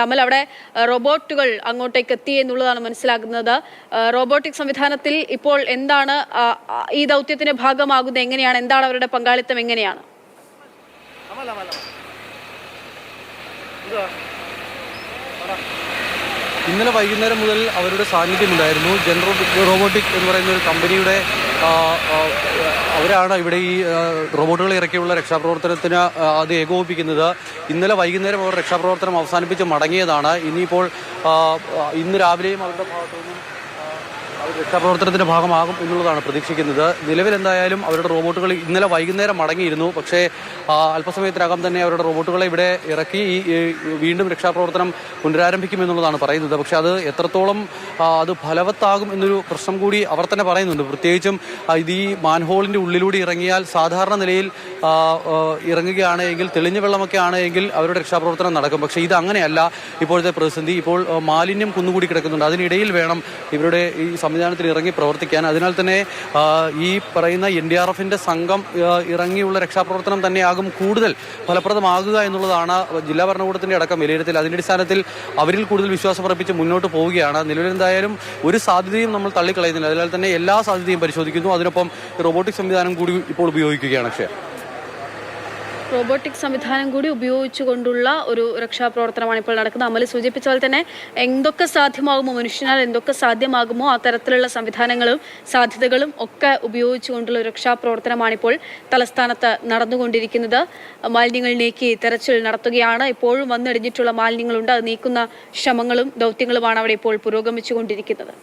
നമ്മൾ അവിടെ റോബോട്ടുകൾ അങ്ങോട്ടേക്ക് എത്തി എന്നുള്ളതാണ് മനസ്സിലാക്കുന്നത്. റോബോട്ടിക് സംവിധാനത്തിൽ ഇപ്പോൾ എന്താണ് ഈ ദൗത്യത്തിന്റെ ഭാഗമാകുന്നത്, എങ്ങനെയാണ്, എന്താണ് അവരുടെ പങ്കാളിത്തം, എങ്ങനെയാണ്? ഇന്നലെ വൈകുന്നേരം മുതൽ അവരുടെ സാന്നിധ്യമുണ്ടായിരുന്നു. റോബോട്ടിക് എന്ന് പറയുന്ന ഒരു കമ്പനിയുടെ അവരാണ് ഇവിടെ ഈ റോബോട്ടുകൾ ഇറക്കിയുള്ള രക്ഷാപ്രവർത്തനത്തിന് അത് ഏകോപിപ്പിക്കുന്നത്. ഇന്നലെ വൈകുന്നേരം അവർ രക്ഷാപ്രവർത്തനം അവസാനിപ്പിച്ച് മടങ്ങിയതാണ്. ഇനിയിപ്പോൾ ഇന്ന് രാവിലെയും അവരുടെ ഭാഗത്തുനിന്നും രക്ഷാപ്രവർത്തനത്തിന്റെ ഭാഗമാകും എന്നുള്ളതാണ് പ്രതീക്ഷിക്കുന്നത്. നിലവിൽ എന്തായാലും അവരുടെ റോബോട്ടുകൾ ഇന്നലെ വൈകുന്നേരം മടങ്ങിയിരുന്നു. പക്ഷേ അല്പസമയത്തിനകം തന്നെ അവരുടെ റോബോട്ടുകളെ ഇവിടെ ഇറക്കി വീണ്ടും രക്ഷാപ്രവർത്തനം പുനരാരംഭിക്കുമെന്നുള്ളതാണ് പറയുന്നത്. പക്ഷേ അത് എത്രത്തോളം അത് ഫലവത്താകും എന്നൊരു പ്രശ്നം കൂടി അവർ തന്നെ പറയുന്നുണ്ട്. പ്രത്യേകിച്ചും ഇത് ഈ മാൻഹോളിന്റെ ഉള്ളിലൂടെ ഇറങ്ങിയാൽ സാധാരണ നിലയിൽ ഇറങ്ങുകയാണെങ്കിൽ തെളിഞ്ഞ വെള്ളമൊക്കെ ആണെങ്കിൽ അവരുടെ രക്ഷാപ്രവർത്തനം നടക്കും. പക്ഷേ ഇത് അങ്ങനെയല്ല. ഇപ്പോഴത്തെ പ്രതിസന്ധി, ഇപ്പോൾ മാലിന്യം കുന്നുകൂടി കിടക്കുന്നുണ്ട്. അതിനിടയിൽ വേണം ഇവരുടെ ഈ സംവിധാനത്തിൽ ഇറങ്ങി പ്രവർത്തിക്കാൻ. അതിനാൽ തന്നെ ഈ പറയുന്ന NDRFന്റെ സംഘം ഇറങ്ങിയുള്ള രക്ഷാപ്രവർത്തനം തന്നെയാകും കൂടുതൽ ഫലപ്രദമാകുക എന്നുള്ളതാണ് ജില്ലാ ഭരണകൂടത്തിന്റെ അടക്കം വിലയിരുത്തൽ. അതിന്റെ അടിസ്ഥാനത്തിൽ അവരിൽ കൂടുതൽ വിശ്വാസമർപ്പിച്ച് മുന്നോട്ട് പോവുകയാണ്. നിലവിൽ എന്തായാലും ഒരു സാധ്യതയും നമ്മൾ തള്ളിക്കളയുന്നില്ല. അതിനാൽ തന്നെ എല്ലാ സാധ്യതയും പരിശോധിക്കുന്നു. അതിനൊപ്പം റോബോട്ടിക് സംവിധാനം കൂടി ഇപ്പോൾ ഉപയോഗിക്കുകയാണ്. പക്ഷേ റോബോട്ടിക് സംവിധാനം കൂടി ഉപയോഗിച്ചുകൊണ്ടുള്ള ഒരു രക്ഷാപ്രവർത്തനമാണ് ഇപ്പോൾ നടക്കുന്നത്. അമൽ സൂചിപ്പിച്ച പോലെ തന്നെ എന്തൊക്കെ സാധ്യമാകുമോ, മനുഷ്യനാൽ എന്തൊക്കെ സാധ്യമാകുമോ അത്തരത്തിലുള്ള സംവിധാനങ്ങളും സാധ്യതകളും ഒക്കെ ഉപയോഗിച്ചുകൊണ്ടുള്ള രക്ഷാപ്രവർത്തനമാണിപ്പോൾ തലസ്ഥാനത്ത് നടന്നുകൊണ്ടിരിക്കുന്നത്. മാലിന്യങ്ങൾ നീക്കി തെരച്ചിൽ നടത്തുകയാണ്. ഇപ്പോഴും വന്നിടിഞ്ഞിട്ടുള്ള മാലിന്യങ്ങളുണ്ട്. അത് നീക്കുന്ന ശ്രമങ്ങളും ദൗത്യങ്ങളുമാണ് അവിടെ ഇപ്പോൾ പുരോഗമിച്ചുകൊണ്ടിരിക്കുന്നത്.